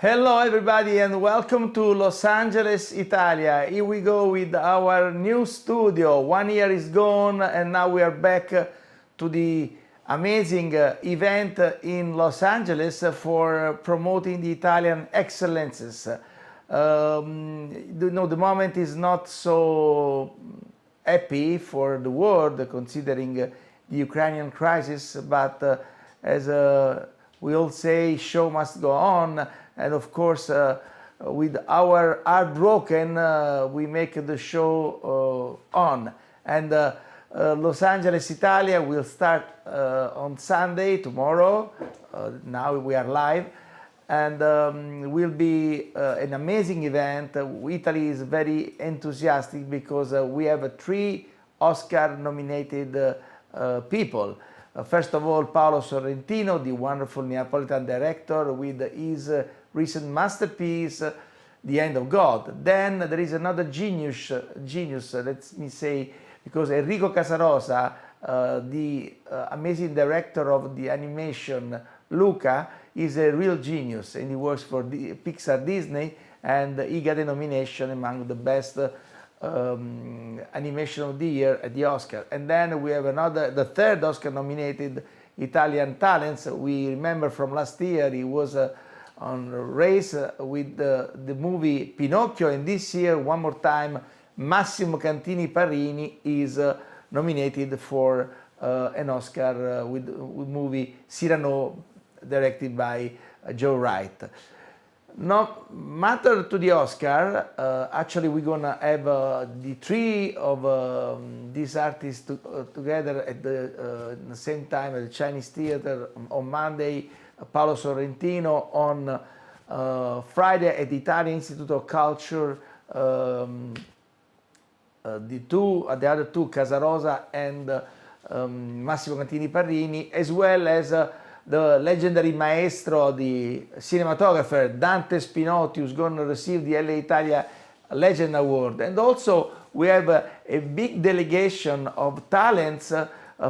Hello everybody and welcome to Los Angeles, Italia. Here we go with our new studio. 1 year is gone and now we are back to the amazing event in Los Angeles for promoting the Italian excellences. The moment is not so happy for the world considering the Ukrainian crisis, but as we all say, show must go on. And of course, with our heart broken, we make the show on. And Los Angeles, Italia will start on Sunday, tomorrow. Now we are live. And will be an amazing event. Italy is very enthusiastic because we have 3 Oscar-nominated people. First of all, Paolo Sorrentino, the wonderful Neapolitan director with his recent masterpiece, The End of God. Then there is another genius, let me say, because Enrico Casarosa, the amazing director of the animation Luca, is a real genius and he works for Pixar Disney, and he got a nomination among the best animation of the year at the Oscar. And then we have the third Oscar nominated Italian talents. We remember from last year he was on a race with the movie Pinocchio, and this year one more time Massimo Cantini Parrini is nominated for an Oscar with movie Cyrano, directed by Joe Wright. No matter to the Oscar, actually we're gonna have the 3 of these artists together at the same time at the Chinese Theater on Monday. Paolo Sorrentino on Friday at the Italian Institute of Culture. The other two, Casarosa and Massimo Cantini Parrini, as well as the legendary maestro, the cinematographer Dante Spinotti, who's going to receive the LA Italia Legend Award. And also we have a big delegation of talents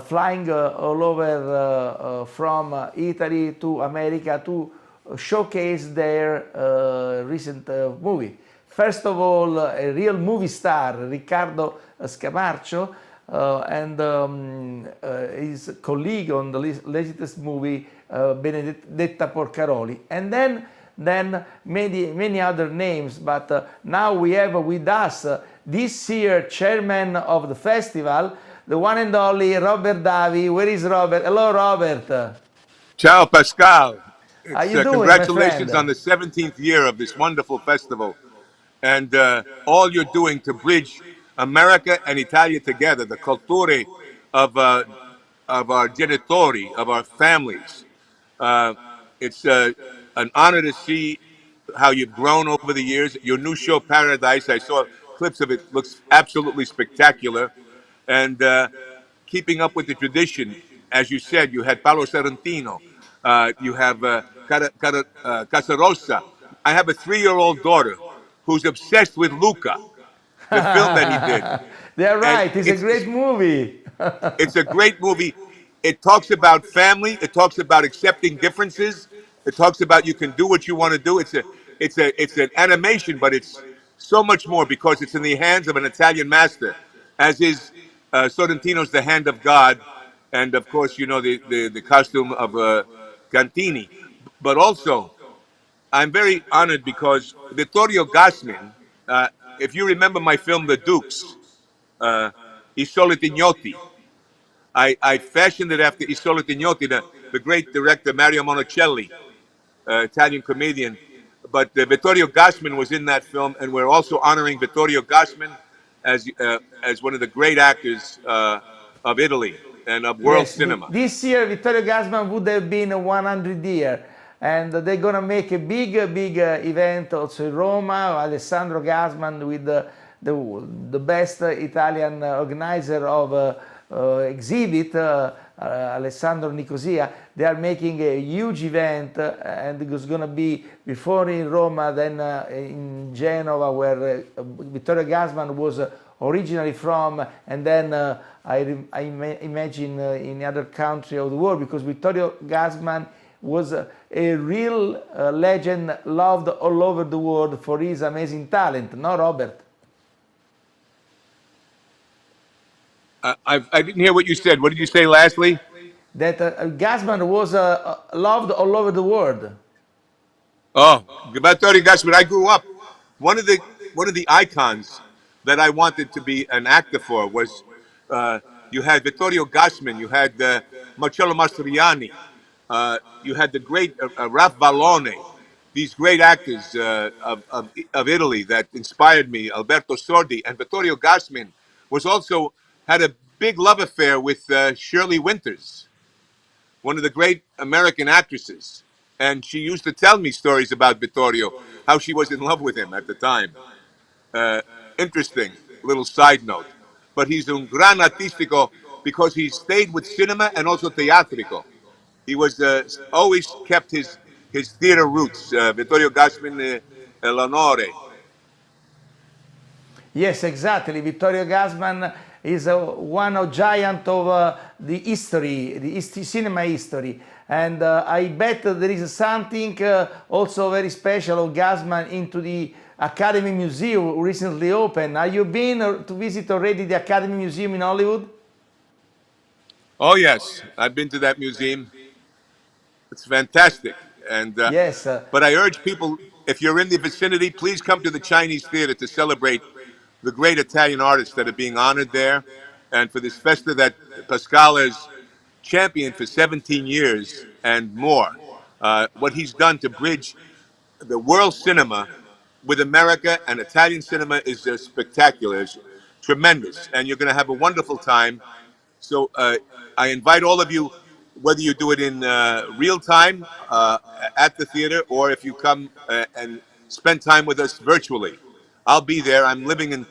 flying all over from Italy to America to showcase their recent movie. First of all, a real movie star, Riccardo Scamarcio, and his colleague on the latest movie, Benedetta Porcaroli. And then many other names, but now we have with us this year chairman of the festival, the one and only Robert Davi. Where is Robert? Hello, Robert. Ciao, Pascal. How you doing, Congratulations my on friend? the 17th year of this wonderful festival and all you're doing to bridge America and Italia together, the culture of our genitori, of our families. It's an honor to see how you've grown over the years. Your new show, Paradise, I saw clips of it, looks absolutely spectacular. And keeping up with the tradition, as you said, you had Paolo Sorrentino, you have Casarosa. I have a 3-year-old daughter who's obsessed with Luca, the film that he did. They're And right, it's a great movie. it's a great movie. It talks about family. It talks about accepting differences. It talks about you can do what you want to do. It's an animation, but it's so much more because it's in the hands of an Italian master, as is Sorrentino's The Hand of God, and of course you know the costume of Cantini. But also, I'm very honored because Vittorio Gassman. If you remember my film The Dukes, I Soliti Ignoti. I fashioned it after I Soliti Ignoti, the great director Mario Monicelli, Italian comedian. But Vittorio Gassman was in that film, and we're also honoring Vittorio Gassman as one of the great actors of Italy and of world Yes, cinema. this year Vittorio Gassman would have been 100 year, and they're gonna make a big event also in Roma. Alessandro Gassman with the best Italian organizer of exhibit, Alessandro Nicosia. They are making a huge event, and it's gonna be before in Roma, then in Genova, where Vittorio Gassman was originally from, and then I imagine in other country of the world, because Vittorio Gassman was a real legend, loved all over the world for his amazing talent, no, Robert? I didn't hear what you said. What did you say lastly? That Gassman was loved all over the world. Oh, about 30 guys. When I grew up, one of the one of the icons that I wanted to be an actor for was uh, you had Vittorio Gassman, you had Marcello Mastroianni, you had the great Ralph Vallone. These great actors of Italy that inspired me, Alberto Sordi, and Vittorio Gassman was also had a big love affair with Shirley Winters, one of the great American actresses. And she used to tell me stories about Vittorio, how she was in love with him at the time. Uh, Interesting little side note. But he's un gran artistico because he stayed with cinema and also teatrico. He was always kept his theater roots. Vittorio Gassman L'Onore. Yes, exactly. Vittorio Gassman is one of giant of the history, the cinema history. And I bet there is something also very special of Gassman into the Academy Museum recently opened. Have you been to visit already the Academy Museum in Hollywood? Oh yes, I've been to that museum. It's fantastic. And Yes. but I urge people, if you're in the vicinity, please come to the Chinese Theater to celebrate the great Italian artists that are being honored there, and for this festa that Pascal has championed for 17 years and more. What he's done to bridge the world cinema with America and Italian cinema is just spectacular. It's tremendous, and you're going to have a wonderful time. So I invite all of you, whether you do it in real time at the theater or if you come and spend time with us virtually. I'll be there. I'm living in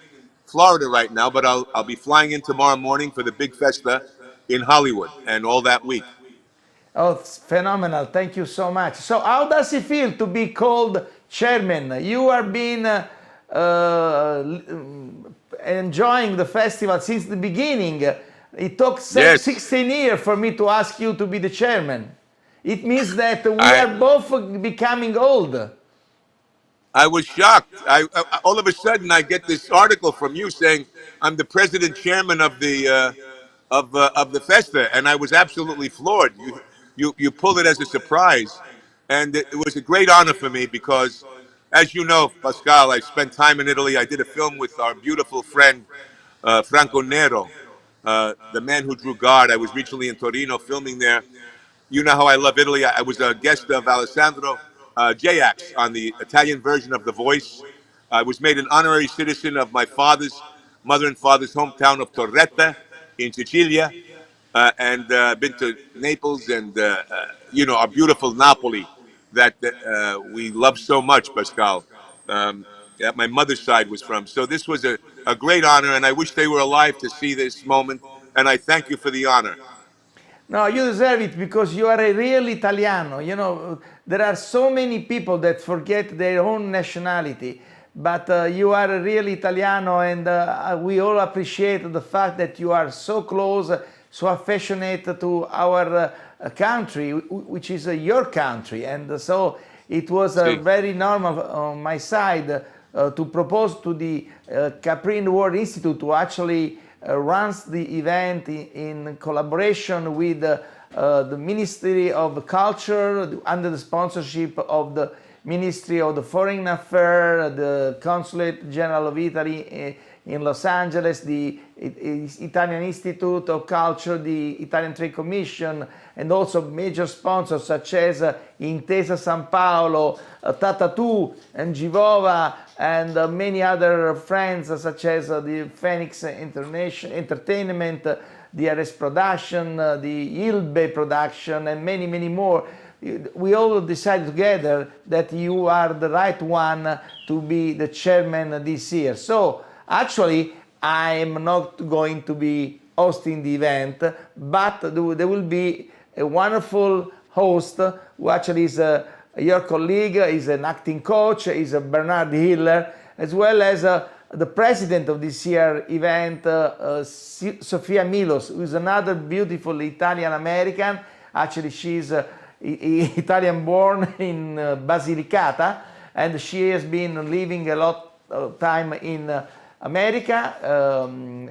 Florida right now, but I'll be flying in tomorrow morning for the big festa in Hollywood and all that week. Oh, it's phenomenal. Thank you so much. So, how does it feel to be called chairman? You are being enjoying the festival since the beginning. It took Yes, 16 years for me to ask you to be the chairman. It means that we I are both becoming old. I was shocked. All of a sudden I get this article from you saying I'm the president chairman of the festa, and I was absolutely floored. You pulled it as a surprise, and it was a great honor for me because, as you know, Pascal, I spent time in Italy. I did a film with our beautiful friend Franco Nero, the man who drew God. I was recently in Torino filming there. You know how I love Italy. I was a guest of Alessandro J-Ax on the Italian version of The Voice. I was made an honorary citizen of my mother and father's hometown of Torretta in Sicilia, and been to Naples and our beautiful Napoli that we love so much, Pascal. That my mother's side was from. So this was a great honor, and I wish they were alive to see this moment. And I thank you for the honor. No, you deserve it because you are a real Italiano. You know, there are so many people that forget their own nationality, but you are a real Italiano, and we all appreciate the fact that you are so close, so affectionate to our country, which is your country. And so it was See. very normal on my side to propose to the Caprine World Institute to actually runs the event in collaboration with the Ministry of Culture under the sponsorship of the Ministry of the Foreign Affairs, the Consulate General of Italy in Los Angeles, the Italian Institute of Culture, the Italian Trade Commission, and also major sponsors such as Intesa San Paolo, Tatatu, and Givova, and many other friends such as the Phoenix International Entertainment, the RS Production, the Ilbe Production, and many, many more. We all decided together that you are the right one to be the chairman this year. So actually, I'm not going to be hosting the event, but there will be a wonderful host who actually is your colleague, is an acting coach, is Bernard Hiller, as well as the president of this year event, Sofia Milos, who is another beautiful Italian American. Actually, she's Italian born in Basilicata, and she has been living a lot of time in America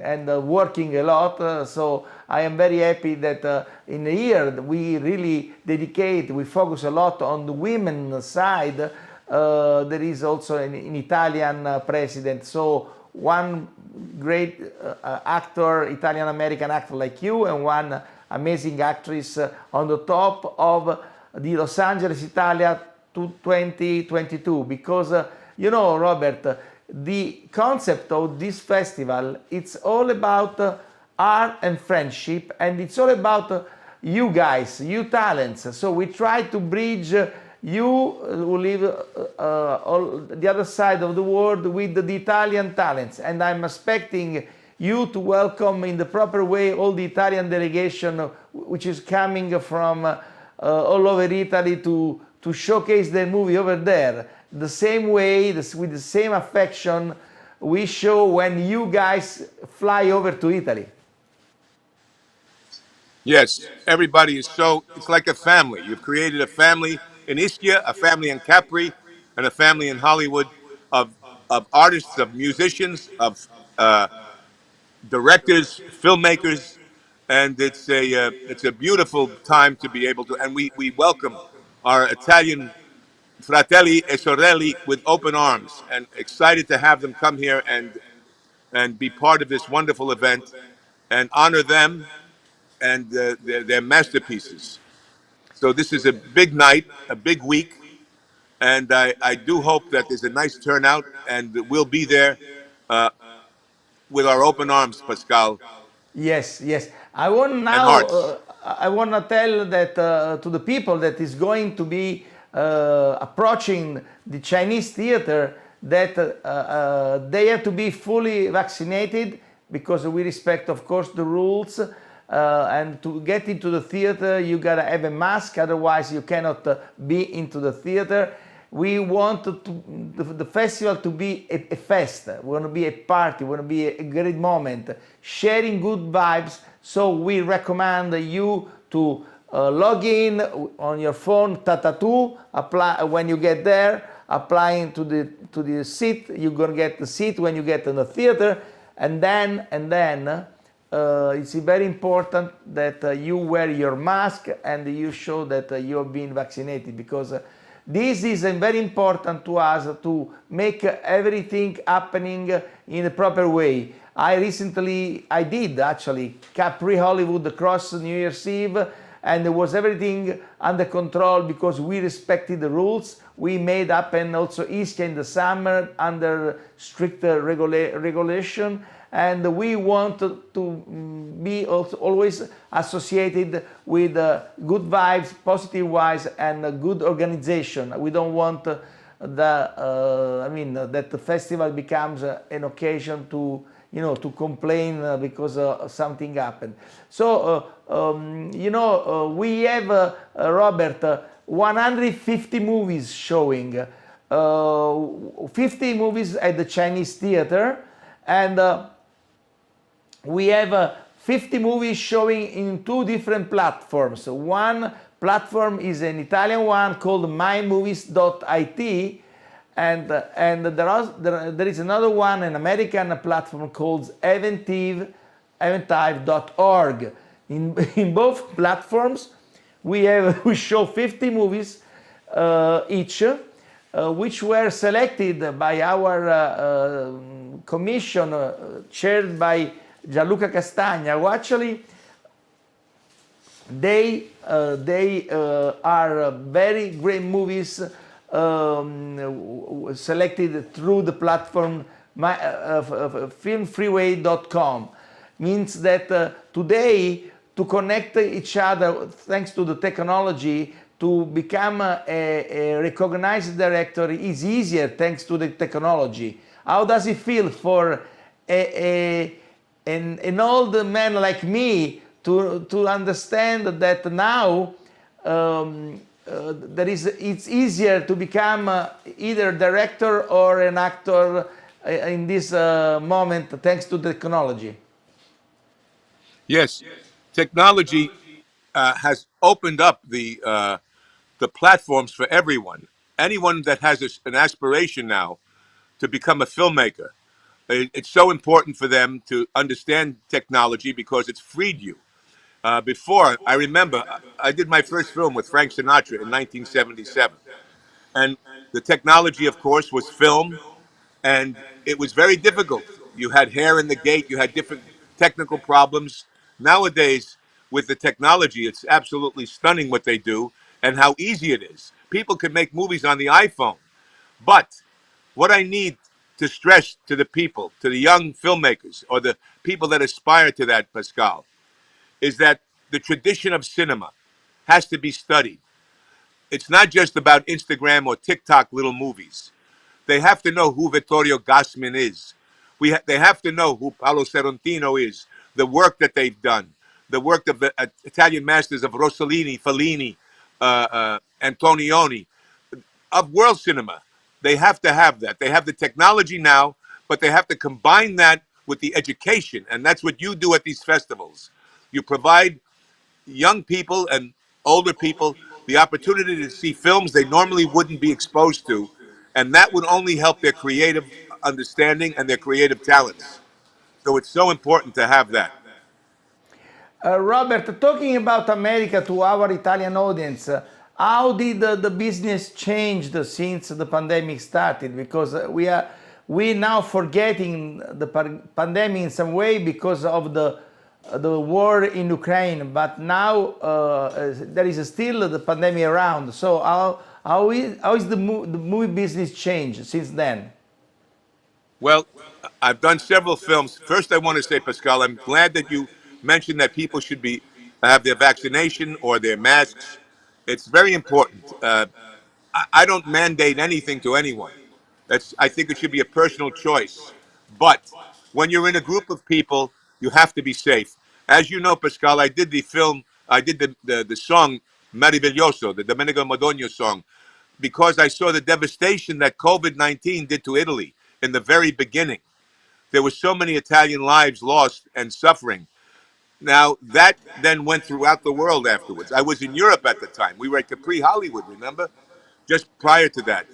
and working a lot. So I am very happy that in a year we really we focus a lot on the women side. There is also an Italian president. So one great actor, Italian American actor like you, and one amazing actress on the top of the Los Angeles Italia 2022. Because you know, Robert, the concept of this festival, it's all about art and friendship, and it's all about you guys, you talents. So we try to bridge you who live the other side of the world with the Italian talents, and I'm expecting you to welcome in the proper way all the Italian delegation which is coming from all over Italy to showcase their movie over there. The same way, with the same affection we show when you guys fly over to Italy. Yes, everybody is so, it's like a family. You've created a family in Ischia, a family in Capri, and a family in Hollywood of artists, of musicians, of uh, directors, filmmakers, and it's a beautiful time to be able to. And we welcome our Italian fratelli e sorelli with open arms, and excited to have them come here and be part of this wonderful event and honor them and their masterpieces. So this is a big night, a big week, and I do hope that there's a nice turnout, and we'll be there uh, with our open arms, Pascal, Yes, yes. I want and now. hearts. I want to tell that to the people that is going to be approaching the Chinese theater that they have to be fully vaccinated, because we respect, of course, the rules. And to get into the theater, you gotta have a mask, otherwise you cannot be into the theater. We want the festival to be a fest. We want to be a party. We want to be a great moment, sharing good vibes. So we recommend you to log in on your phone, Tatatu. Apply when you get there. Applying to the seat. You're gonna get the seat when you get in the theater, and then it's very important that you wear your mask and you show that you have been vaccinated, because this is very important to us to make everything happening in the proper way. I did actually Capri Hollywood across New Year's Eve, and there was everything under control because we respected the rules. We made happen also Ischia in the summer under stricter regulation, and we want to be also always associated with good vibes, positive vibes, and a good organization. We don't want that the festival becomes an occasion to to complain because something happened. So we have Robert, 150 movies showing, 50 movies at the Chinese theater, and we have 50 movies showing in two different platforms. One platform is an Italian one called mymovies.it, and there is another one, an American platform called eventive.org. In both platforms, we show 50 movies each, which were selected by our commission chaired by Gianluca Castagna, who actually they are very great movies selected through the platform filmfreeway.com. Means that today, to connect each other thanks to the technology, to become a recognized director is easier thanks to the technology. How does it feel for an old man like me to understand that now it's easier to become either director or an actor in this moment thanks to technology? Yes, technology has opened up the the platforms for everyone. Anyone that has an aspiration now to become a filmmaker, it's so important for them to understand technology because it's freed you. Before, I remember I did my first film with Frank Sinatra in 1977. And the technology, of course, was film, and it was very difficult. You had hair in the gate, you had different technical problems. Nowadays, with the technology, it's absolutely stunning what they do and how easy it is. People can make movies on the iPhone. But what I need to stress to the people, to the young filmmakers, or the people that aspire to that, Pascal, is that the tradition of cinema has to be studied. It's not just about Instagram or TikTok little movies. They have to know who Vittorio Gassman is. They have to know who Paolo Sorrentino is, the work that they've done, the work of the Italian masters of Rossellini, Fellini, Antonioni, of world cinema. They have to have that. They have the technology now, but they have to combine that with the education. And that's what you do at these festivals. You provide young people and older people the opportunity to see films they normally wouldn't be exposed to, and that would only help their creative understanding and their creative talents. So it's so important to have that. Robert, talking about America to our Italian audience, how did the business changed since the pandemic started? Because we now forgetting the pandemic in some way because of the war in Ukraine, but now there is still the pandemic around. So how is the movie business changed since then? Well, I've done several films. First, I want to say, Pascal, I'm glad that you mentioned that people should be have their vaccination or their masks. It's very important. I don't mandate anything to anyone. I think it should be a personal choice. But when you're in a group of people, you have to be safe. As you know, Pascal, I did the film. I did the song Meraviglioso, the Domenico Modugno song, because I saw the devastation that COVID-19 did to Italy in the very beginning. There were so many Italian lives lost and suffering. Now, that then went throughout the world afterwards. I was in Europe at the time. We were at Capri Hollywood, remember? Just prior to that.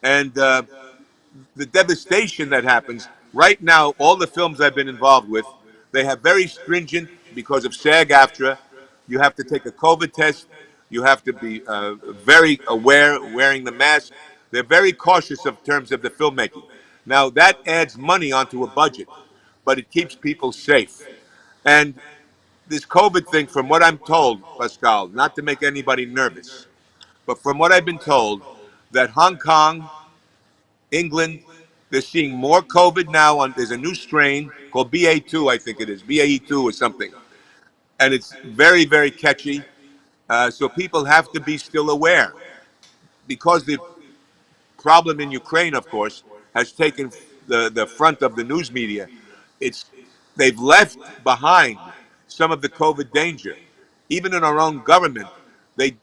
And the devastation that happens right now, all the films I've been involved with, they have very stringent, because of SAG-AFTRA, you have to take a COVID test. You have to be very aware, wearing the mask. They're very cautious of terms of the filmmaking. Now, that adds money onto a budget, but it keeps people safe. And this COVID thing, from what I'm told, Pascal, not to make anybody nervous, but from what I've been told, that Hong Kong, England, they're seeing more COVID now. There's a new strain called BA2, I think it is, BAE2 or something. And it's very, very catchy. So people have to be still aware because the problem in Ukraine, of course, has taken the front of the news media. It's They've left behind some of the COVID danger. Even in our own government, they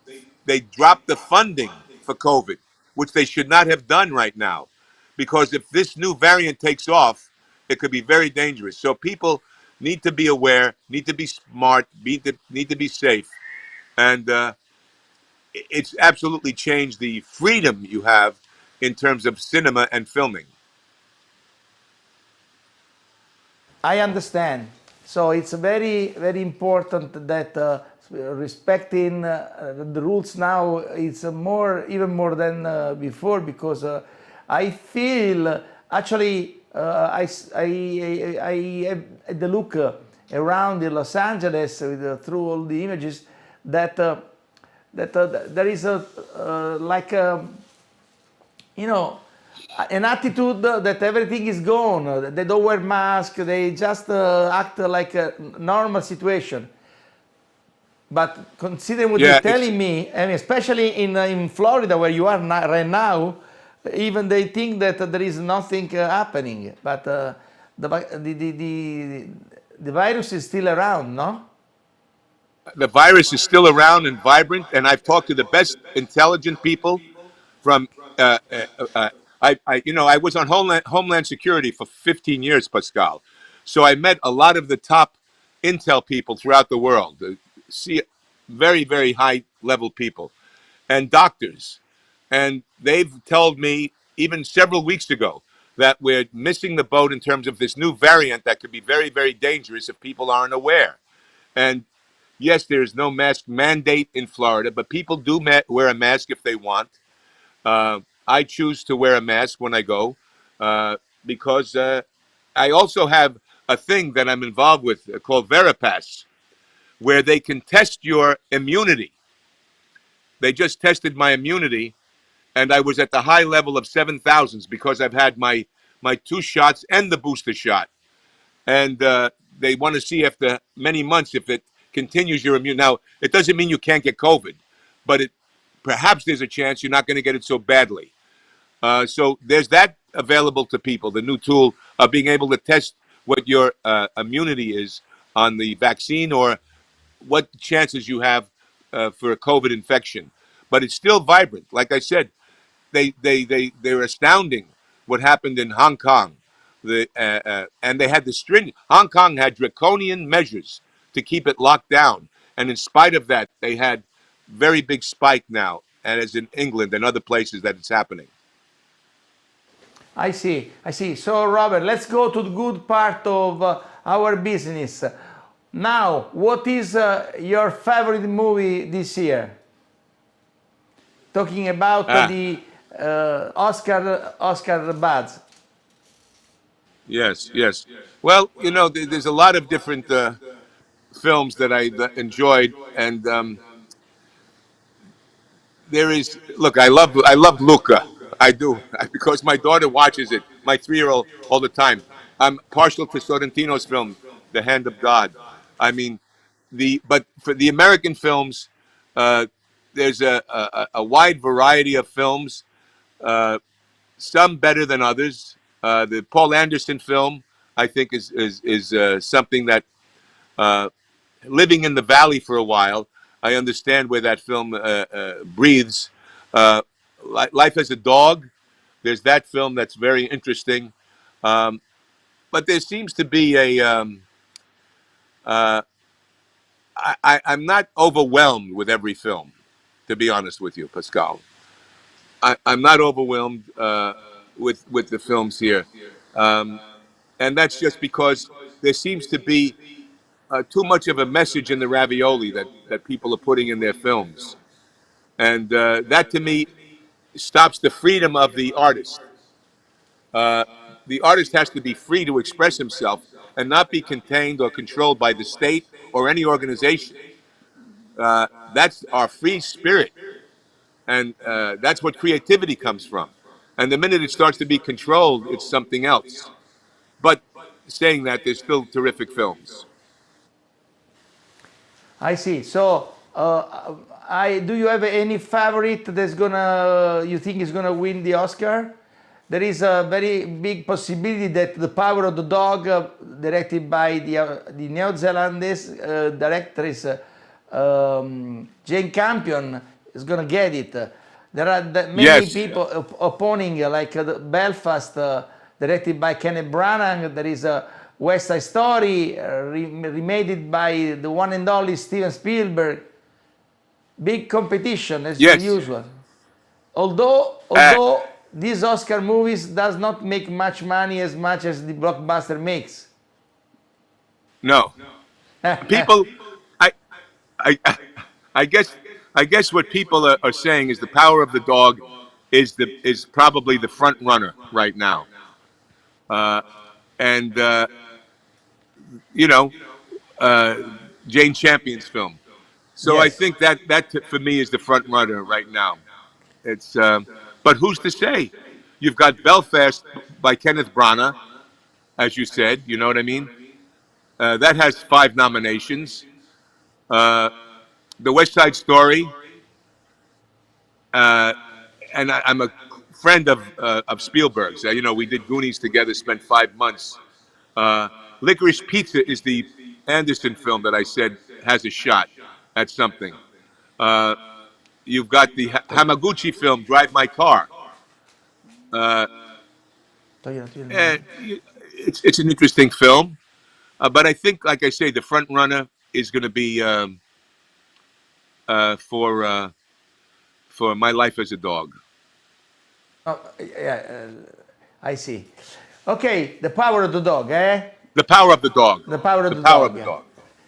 they dropped the funding for COVID, which they should not have done right now, because if this new variant takes off, it could be very dangerous. So people need to be aware, need to be smart, need to be safe, and it's absolutely changed the freedom you have in terms of cinema and filming. I understand. So it's very, very important that respecting the rules now is more, even more than before, because I feel actually I had the look around in Los Angeles through all the images that there is a like a, you know, an attitude that everything is gone. They don't wear masks. They just act like a normal situation. But considering what you're Yeah, it's telling me, and especially in Florida where you are right now, even they think that there is nothing happening. But the virus is still around, no? the virus is still around and vibrant, and I've talked to the best intelligent people from. Uh, uh, uh, I was on Homeland Security for 15 years, Pascal. So I met a lot of the top intel people throughout the world. See, very, very high level people. and doctors. And they've told me even several weeks ago that we're missing the boat in terms of this new variant that could be very, very dangerous if people aren't aware. And yes, there is no mask mandate in Florida, but people do wear a mask if they want. I choose to wear a mask when I go because I also have a thing that I'm involved with called Veripass, where they can test your immunity. They just tested my immunity, and I was at the high level of 7,000s because I've had my two shots and the booster shot. And they want to see after many months if it continues your immune. Now, it doesn't mean you can't get COVID, but perhaps there's a chance you're not going to get it so badly. So there's that available to people, the new tool of being able to test what your immunity is on the vaccine or what chances you have for a COVID infection. But it's still vibrant. Like I said, they're astounding what happened in Hong Kong. And they had the stringent. Hong Kong had draconian measures to keep it locked down, and in spite of that, they had very big spike now, and as in England and other places that it's happening. I see, I see. So, Robert, let's go to the good part of our business. Now, what is your favorite movie this year? Talking about Ah, the Oscar buds. yes, yes. Well, there's a lot of different films that I enjoyed, and there is. Look, I love Luca. I do because my daughter watches it. My 3-year-old all the time. I'm partial to Sorrentino's film, The Hand of God. I mean, but for the American films, uh, there's a wide variety of films. Uh, some better than others. The Paul Anderson film, I think, is something that uh, living in the valley for a while, I understand where that film breathes. Uh, Life as a Dog, there's that film that's very interesting. Um, but there seems to be uh, I'm not overwhelmed with every film, to be honest with you, Pascal. I'm not overwhelmed with the films here. Um, and that's just because there seems to be too much of a message in the ravioli that people are putting in their films. And that to me stops the freedom of the artist. Uh, the artist has to be free to express himself and not be contained or controlled by the state or any organization. That's our free spirit, and that's what creativity comes from. And the minute it starts to be controlled, it's something else. But saying that, there's still terrific films. I see. So, I do you have any favorite that's gonna you think is gonna win the Oscar? There is a very big possibility that The Power of the Dog, directed by the New Zealandese directress Jane Campion, is gonna get it. There are many Yes, people opposing, like Belfast, directed by Kenneth Branagh. There is a West Side Story, remade it by the one and only Steven Spielberg. Big competition as the yes. usual. Although Uh, although these Oscar movies does not make much money as much as the blockbuster makes. no, people. I, I, I guess, I guess what people are saying is the Power of the Dog is probably the front runner right now. Uh, and you know, uh, Jane Champion's film. So I Yes. think for me is the front runner right now. It's but who's to say? You've got Belfast by Kenneth Branagh, as you said. You know what I mean? That has 5 nominations. Uh, the West Side Story, uh, and I'm a friend of Spielberg's. We did Goonies together, spent 5 months. Uh, Licorice Pizza is the Anderson film that I said has a shot at something. Uh, you've got the Hamaguchi film, Drive My Car. Uh, it's an interesting film, but I think, like I say, the front runner is going to be uh, for uh, for my life as a dog. Oh, yeah, I see. Okay, the power of the dog, eh? The power of the dog. The power of The the power of dog. the dog.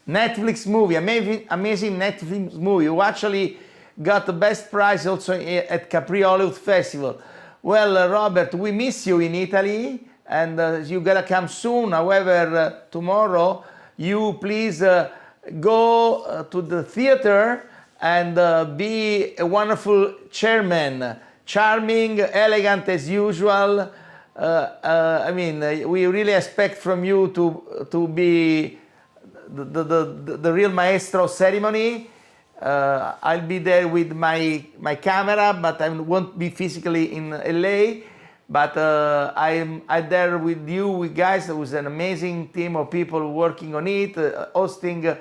Netflix movie, amazing Netflix movie. You actually got the best prize also at Capri Hollywood Festival. Well, Robert, we miss you in Italy, and you gotta come soon. However, tomorrow, you please go to the theater and be a wonderful chairman, charming, elegant as usual. I mean, we really expect from you to be the real maestro ceremony. I'll be there with my camera, but I won't be physically in LA. But I'm there with you, with guys. There was an amazing team of people working on it, hosting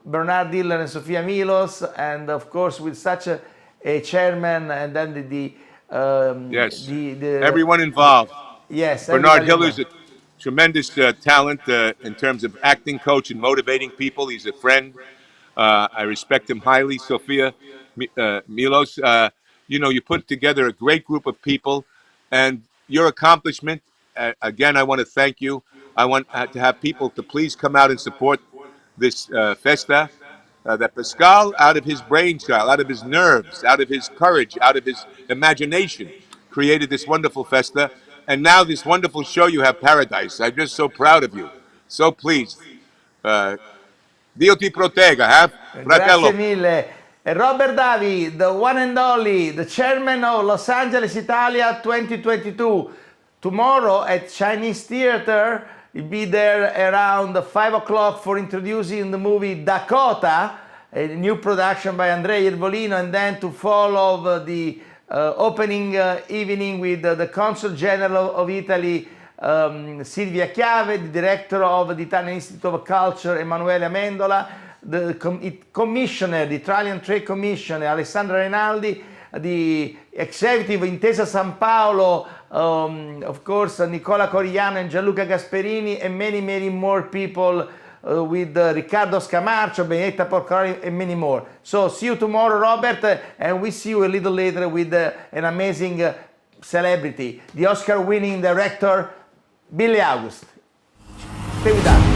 Bernard Diller and Sofia Milos, and of course with such a chairman, and then Yes. Everyone involved. yes, Bernard everybody Hiller's involved. a tremendous talent in terms of acting coach and motivating people. He's a friend. I respect him highly. Sofia Milos, you put together a great group of people, and your accomplishment, again, I want to thank you. I want to have people to please come out and support this festa. That Pascal, out of his brainchild, out of his nerves, out of his courage, out of his imagination, created this wonderful festa. And now this wonderful show you have, Paradise. I'm just so proud of you. So pleased. Dio ti protegga, Grazie fratello. mille. Robert Davi, the one and only, the chairman of Los Angeles, Italia 2022. Tomorrow at Chinese Theater, you'll be there around 5 o'clock for introducing the movie Dakota, a new production by Andrea Iervolino, and then to follow the opening evening with the Consul General of Italy, Silvia Chiave, the director of the Italian Institute of Culture, Emanuele Amendola, the commissioner, the Italian Trade Commissioner, Alessandra Rinaldi, the executive Intesa San Paolo, of course, Nicola Corigliano and Gianluca Gasperini, and many, many more people with Riccardo Scamarcio, Benedetta Porcaroli, and many more. So see you tomorrow, Robert, and we see you a little later with an amazing celebrity, the Oscar-winning director, Billy August. Stay with us.